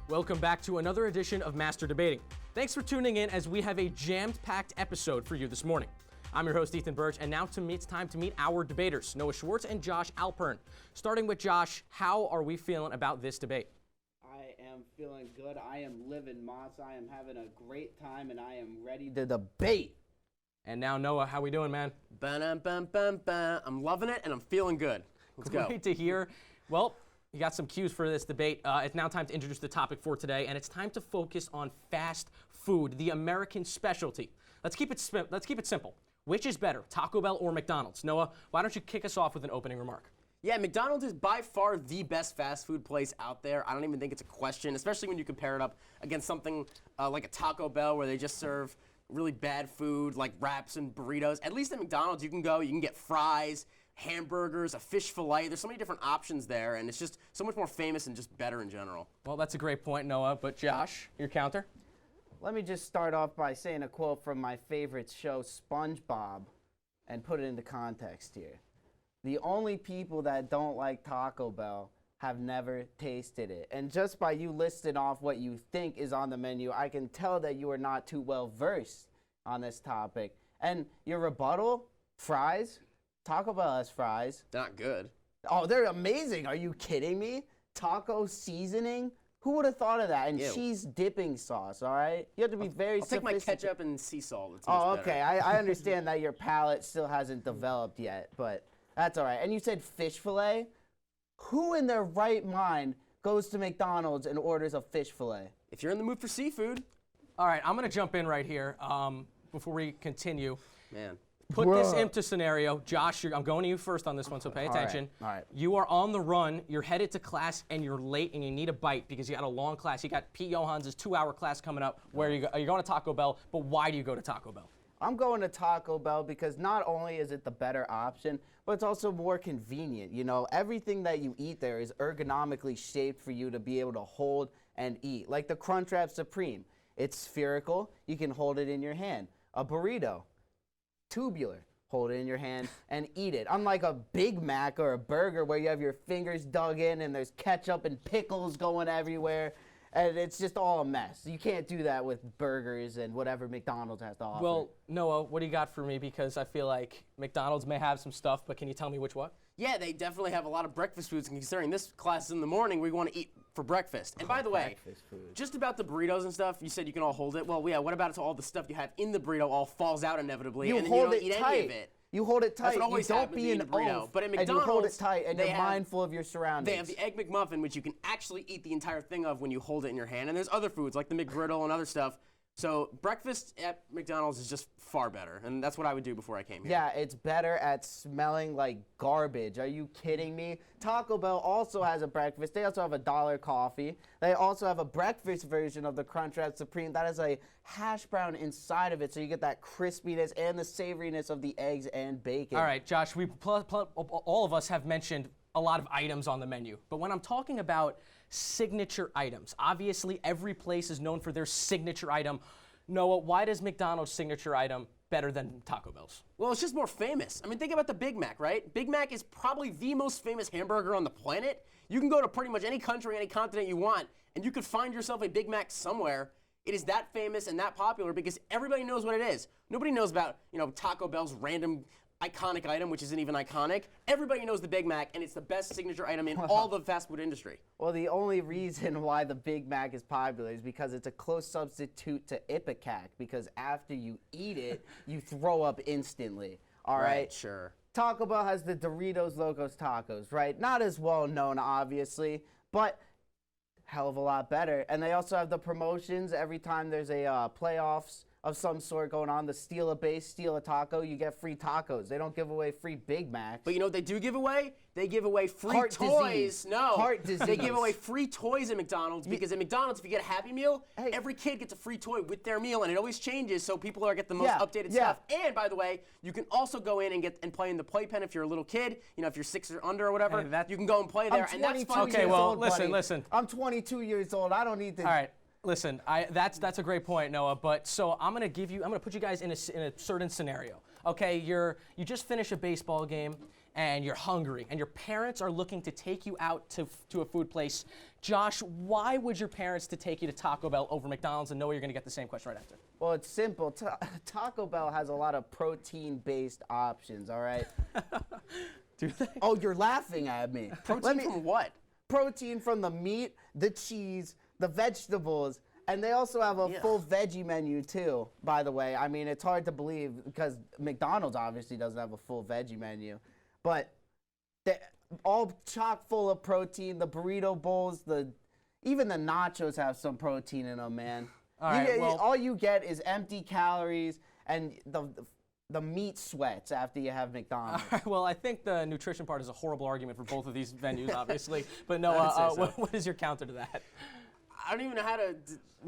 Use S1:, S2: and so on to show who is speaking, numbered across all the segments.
S1: Welcome back to another edition of Master Debating. Thanks for tuning in as we have a jammed-packed episode for you this morning. I'm your host, Ethan Birch, and now it's time to meet our debaters, Noah Schwartz and Josh Alpern. Starting with Josh, how are we feeling about this debate?
S2: I am feeling good. I am living Moss. I am having a great time, and I am ready to debate.
S1: And now, Noah, how we doing, man?
S3: I'm loving it, and I'm feeling good. Let's go.
S1: Great to hear. Well, you got some cues for this debate. It's now time to introduce the topic for today, and it's time to focus on fast food, the American specialty. Let's keep it simple. Which is better, Taco Bell or McDonald's? Noah, why don't you kick us off with an opening remark?
S3: Yeah, McDonald's is by far the best fast food place out there. I don't even think it's a question, especially when you compare it up against something like a Taco Bell where they just serve really bad food like wraps and burritos. At least at McDonald's, you can get fries, hamburgers, a fish fillet. There's so many different options there, and it's just so much more famous and just better in general.
S1: Well, that's a great point, Noah. But Josh, your counter?
S2: Let me just start off by saying a quote from my favorite show, SpongeBob, and put it into context here. The only people that don't like Taco Bell have never tasted it. And just by you listing off what you think is on the menu, I can tell that you are not too well versed on this topic. And your rebuttal, fries? Taco Bell has fries.
S3: They're not good.
S2: Oh, they're amazing. Are you kidding me? Taco seasoning? Who would have thought of that? And
S3: Ew.
S2: Cheese dipping sauce, all right? You have to be very
S3: I'll take my
S2: sophisticated.
S3: ketchup and sea salt. It's
S2: Oh,
S3: much
S2: okay.
S3: better.
S2: I understand that your palate still hasn't developed yet, but that's all right. And you said fish fillet? Who in their right mind goes to McDonald's and orders a fish fillet?
S3: If you're in the mood for seafood,
S1: All right, I'm going to jump in right here before we continue.
S3: man.
S1: Put this into scenario. Josh, I'm going to you first on this one, so pay attention.
S2: All right.
S1: You are on the run, you're headed to class, and you're late, and you need a bite because you got a long class. You got Pete Johans' 2-hour class coming up. Where you go? You're going to Taco Bell, but why do you go to Taco Bell?
S2: I'm going to Taco Bell because not only is it the better option, but it's also more convenient. You know, everything that you eat there is ergonomically shaped for you to be able to hold and eat. Like the Crunchwrap Supreme. It's spherical. You can hold it in your hand. A burrito. Tubular. Hold it in your hand and eat it. Unlike a Big Mac or a burger where you have your fingers dug in and there's ketchup and pickles going everywhere. And it's just all a mess. You can't do that with burgers and whatever McDonald's has to offer.
S1: Well, Noah, what do you got for me? Because I feel like McDonald's may have some stuff, but can you tell me which what?
S3: Yeah, they definitely have a lot of breakfast foods, and considering this class is in the morning, we want to eat for breakfast. And by the way,
S2: breakfast food.
S3: just about the burritos and stuff, you said you can all hold it. Well, yeah, what about all the stuff you have in the burrito all falls out inevitably,
S2: You
S3: and then
S2: hold
S3: you don't
S2: it
S3: eat
S2: tight.
S3: any of it?
S2: You hold it tight.
S3: That's what always
S2: you don't
S3: happens
S2: be
S3: when you
S2: an
S3: eat a burrito.
S2: oaf,
S3: But at
S2: and you hold it
S3: McDonald's,
S2: tight, and
S3: they
S2: you're
S3: have-
S2: mindful of your surroundings.
S3: They have the Egg McMuffin, which you can actually eat the entire thing of when you hold it in your hand. And there's other foods like the McGriddle and other stuff. So breakfast at McDonald's is just far better. And that's what I would do before I came here.
S2: Yeah, it's better at smelling like garbage. Are you kidding me? Taco Bell also has a breakfast. They also have a $1 coffee. They also have a breakfast version of the Crunchwrap Supreme that has a hash brown inside of it, so you get that crispiness and the savoriness of the eggs and bacon.
S1: All right, Josh, all of us have mentioned a lot of items on the menu. But when I'm talking about signature items, obviously every place is known for their signature item. Noah, why does McDonald's signature item better than Taco Bell's?
S3: Well, it's just more famous. I mean, think about the Big Mac, right? Big Mac is probably the most famous hamburger on the planet. You can go to pretty much any country, any continent you want, and you could find yourself a Big Mac somewhere. It is that famous and that popular because everybody knows what it is. Nobody knows about, Taco Bell's random iconic item, which isn't even iconic. Everybody knows the Big Mac, and it's the best signature item in all the fast food industry.
S2: Well, the only reason why the Big Mac is popular is because it's a close substitute to Ipecac, because after you eat it, you throw up instantly. All right?
S3: Sure.
S2: Taco Bell has the Doritos Locos Tacos, right? Not as well known, obviously, but hell of a lot better. And they also have the promotions every time there's a playoffs of some sort going on. The steal a base, steal a taco, you get free tacos. They don't give away free Big Macs.
S3: But you know what they do give away? They give away free
S2: Heart
S3: toys.
S2: disease.
S3: No.
S2: Heart disease.
S3: They give away free toys at McDonald's because at McDonald's, if you get a Happy Meal,
S2: Hey.
S3: every kid gets a free toy with their meal, and it always changes, so people are get the most
S2: Yeah,
S3: updated
S2: yeah.
S3: stuff. And by the way, you can also go in and play in the playpen if you're a little kid. If you're 6 or under or whatever,
S1: Hey, that-
S3: you can go and play there,
S2: I'm
S3: and that's
S2: 22
S3: fun.
S1: Okay,
S2: years
S1: well,
S2: old, buddy.
S1: listen.
S2: I'm 22 years old. I don't need to.
S1: All right, listen. That's a great point, Noah. But so I'm gonna put you guys in a certain scenario. Okay, you just finished a baseball game, and you're hungry and your parents are looking to take you out to a food place, Josh, why would your parents to take you to Taco Bell over McDonald's? And know you're going to get the same question right after.
S2: Well, it's simple. Taco Bell has a lot of protein-based options, all right?
S1: Do they?
S2: Oh, you're laughing at me.
S3: Protein from what?
S2: Protein from the meat, the cheese, the vegetables, and they also have a full veggie menu too, by the way. I mean, it's hard to believe because McDonald's obviously doesn't have a full veggie menu, but they're all chock full of protein. The burrito bowls, even the nachos have some protein in them, man.
S1: All right, well,
S2: all you get is empty calories and the meat sweats after you have McDonald's.
S1: All right, well, I think the nutrition part is a horrible argument for both of these venues, obviously. But no, what is your counter to that?
S3: I don't even know how to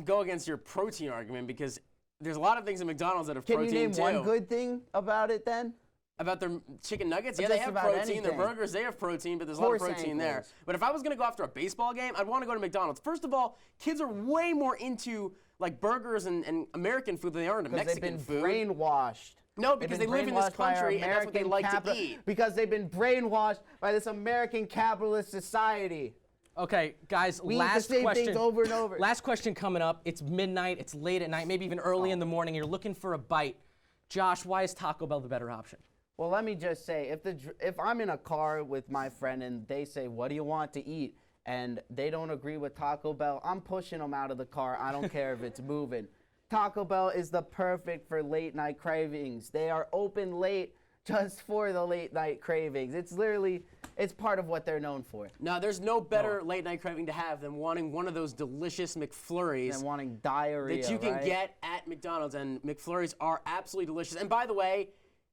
S3: go against your protein argument because there's a lot of things at McDonald's that have
S2: Can
S3: protein
S2: you name
S3: too.
S2: one good thing about it then?
S3: About their chicken nuggets? Yeah,
S2: Just
S3: they have
S2: about
S3: protein. Their
S2: anything.
S3: burgers, they have protein, but there's a lot of
S2: Horse
S3: protein there.
S2: ankles.
S3: But if I was going to go after a baseball game, I'd want to go to McDonald's. First of all, kids are way more into like burgers and American food than they are into
S2: Because they've
S3: Mexican
S2: been
S3: food.
S2: brainwashed.
S3: No,
S2: They've
S3: because
S2: been
S3: they live in this
S2: brainwashed by our
S3: country and that's what they
S2: American
S3: like to
S2: capi-
S3: eat.
S2: Because they've been brainwashed by this American capitalist society.
S1: Okay, guys,
S2: We eat
S1: last
S2: the same
S1: question.
S2: things over and over.
S1: Last question coming up. It's midnight, it's late at night, maybe even early in the morning. You're looking for a bite. Josh, why is Taco Bell the better option?
S2: Well, let me just say, if I'm in a car with my friend and they say, "What do you want to eat?" and they don't agree with Taco Bell, I'm pushing them out of the car. I don't care if it's moving. Taco Bell is the perfect for late night cravings. They are open late just for the late night cravings. It's part of what they're known for.
S3: No, there's no better late night craving to have than wanting one of those delicious McFlurries
S2: And wanting diarrhea,
S3: that you can
S2: right?
S3: get at McDonald's, and McFlurries are absolutely delicious. And by the way,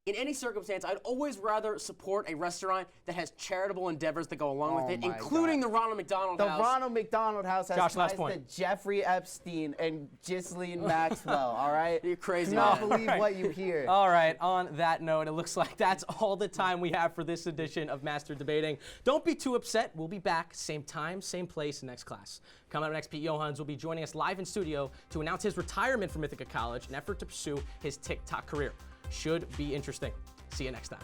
S3: in any circumstance, I'd always rather support a restaurant that has charitable endeavors that go along with it,
S2: my
S3: including
S2: God.
S3: the Ronald McDonald
S2: The
S3: House.
S2: Ronald McDonald House has
S1: Josh, last
S2: ties
S1: point.
S2: to Jeffrey Epstein and Ghislaine Maxwell, all right?
S3: You're crazy,
S2: Cannot
S3: man.
S2: believe
S1: All right.
S2: what you hear.
S1: All right, on that note, it looks like that's all the time we have for this edition of Master Debating. Don't be too upset. We'll be back, same time, same place, next class. Coming up next, Pete Johans will be joining us live in studio to announce his retirement from Ithaca College, an effort to pursue his TikTok career. Should be interesting. See you next time.